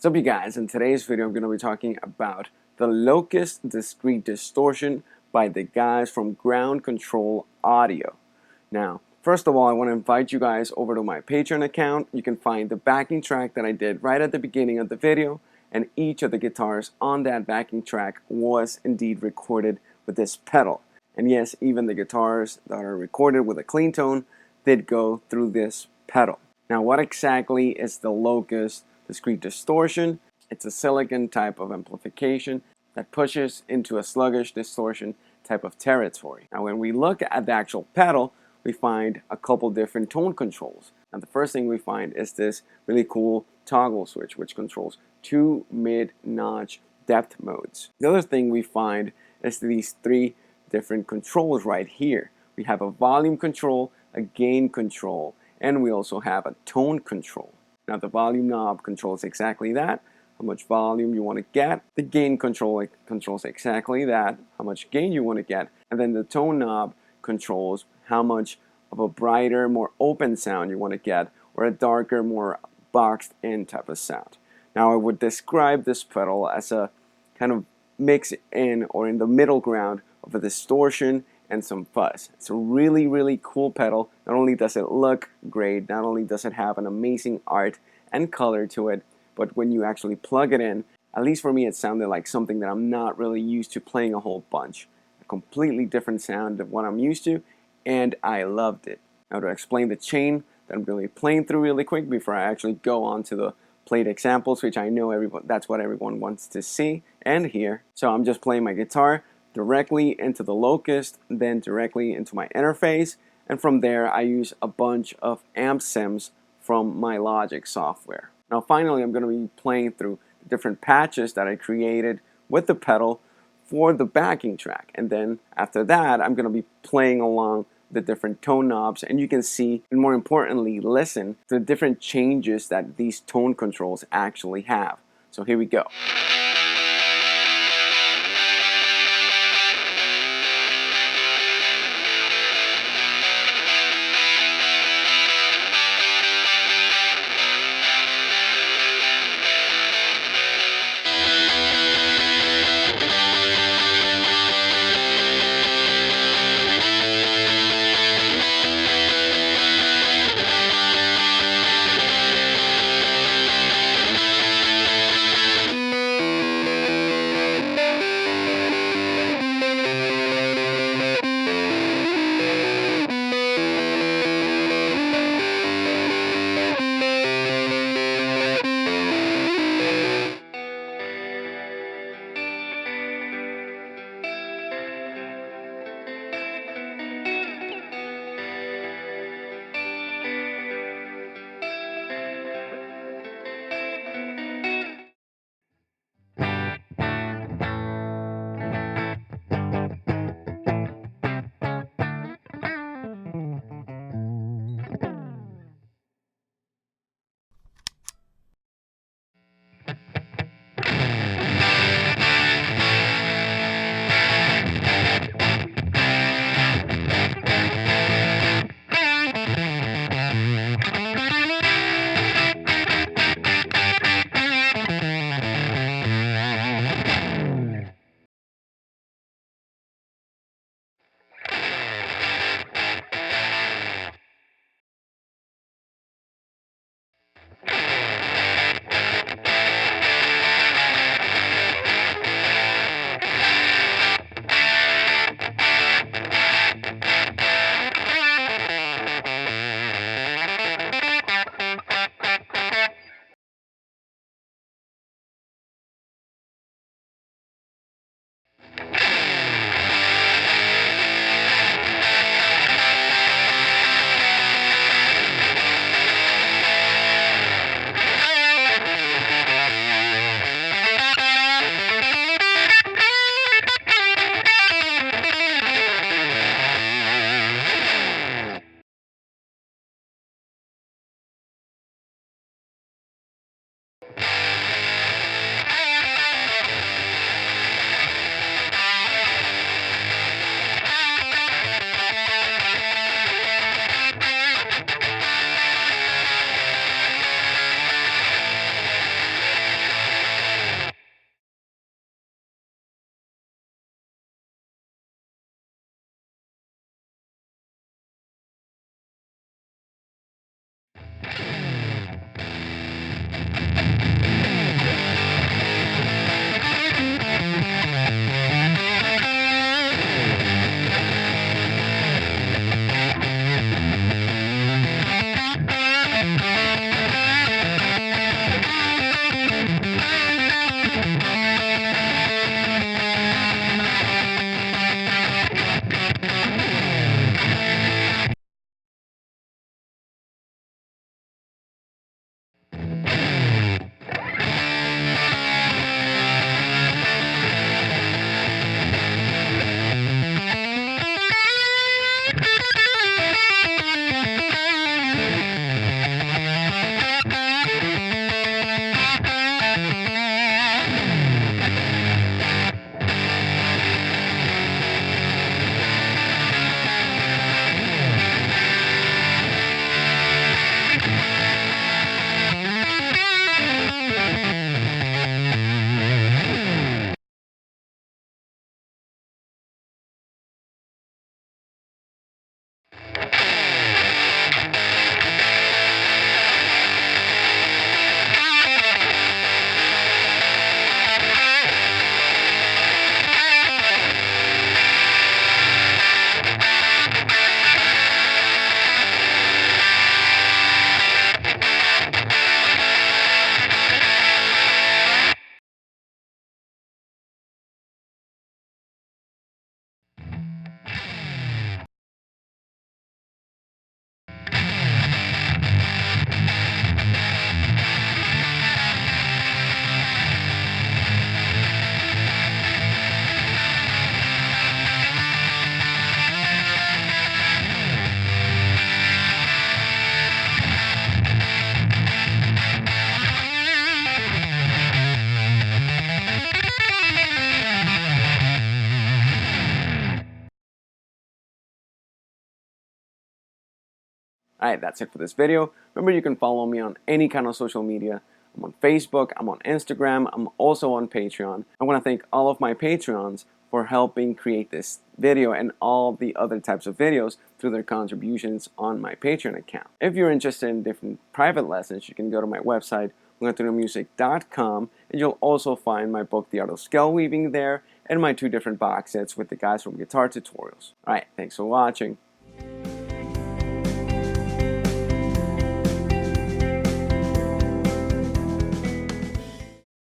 What's up, you guys? In today's video I'm going to be talking about the Locust Discrete Distortion by the guys from Ground Control Audio. Now, first of all, I want to invite you guys over to my Patreon account. You can find the backing track that I did right at the beginning of the video, and each of the guitars on that backing track was indeed recorded with this pedal. And yes, even the guitars that are recorded with a clean tone did go through this pedal. Now, what exactly is the Locust Discrete Distortion? It's a silicon type of amplification that pushes into a sluggish distortion type of territory. Now, when we look at the actual pedal, we find a couple different tone controls. Now, the first thing we find is this really cool toggle switch, which controls two mid-notch depth modes. The other thing we find is these three different controls right here. We have a volume control, a gain control, and we also have a tone control. Now, the volume knob controls exactly that, how much volume you want to get. The gain control controls exactly that, how much gain you want to get. And then the tone knob controls how much of a brighter, more open sound you want to get, or a darker, more boxed in type of sound. Now, I would describe this pedal as a kind of mix in or in the middle ground of a distortion and some fuzz. It's a really, really cool pedal. Not only does it look great, not only does it have an amazing art and color to it, but when you actually plug it in, at least for me, it sounded like something that I'm not really used to playing a whole bunch. A completely different sound than what I'm used to, and I loved it. Now, to explain the chain that I'm going to be playing through really quick before I actually go on to the played examples, which I know that's what everyone wants to see and hear. So I'm just playing my guitar directly into the Locust, then directly into my interface, and from there I use a bunch of amp sims from my Logic software. Now, finally, I'm going to be playing through the different patches that I created with the pedal for the backing track, and then after that I'm going to be playing along the different tone knobs, and you can see, and more importantly, listen to the different changes that these tone controls actually have. So here we go. Alright, that's it for this video. Remember, you can follow me on any kind of social media. I'm on Facebook, I'm on Instagram, I'm also on Patreon. I want to thank all of my Patreons for helping create this video and all the other types of videos through their contributions on my Patreon account. If you're interested in different private lessons, you can go to my website, locustmusic.com, and you'll also find my book, The Art of Scale Weaving, there, and my 2 different box sets with the guys from Guitar Tutorials. Alright, thanks for watching.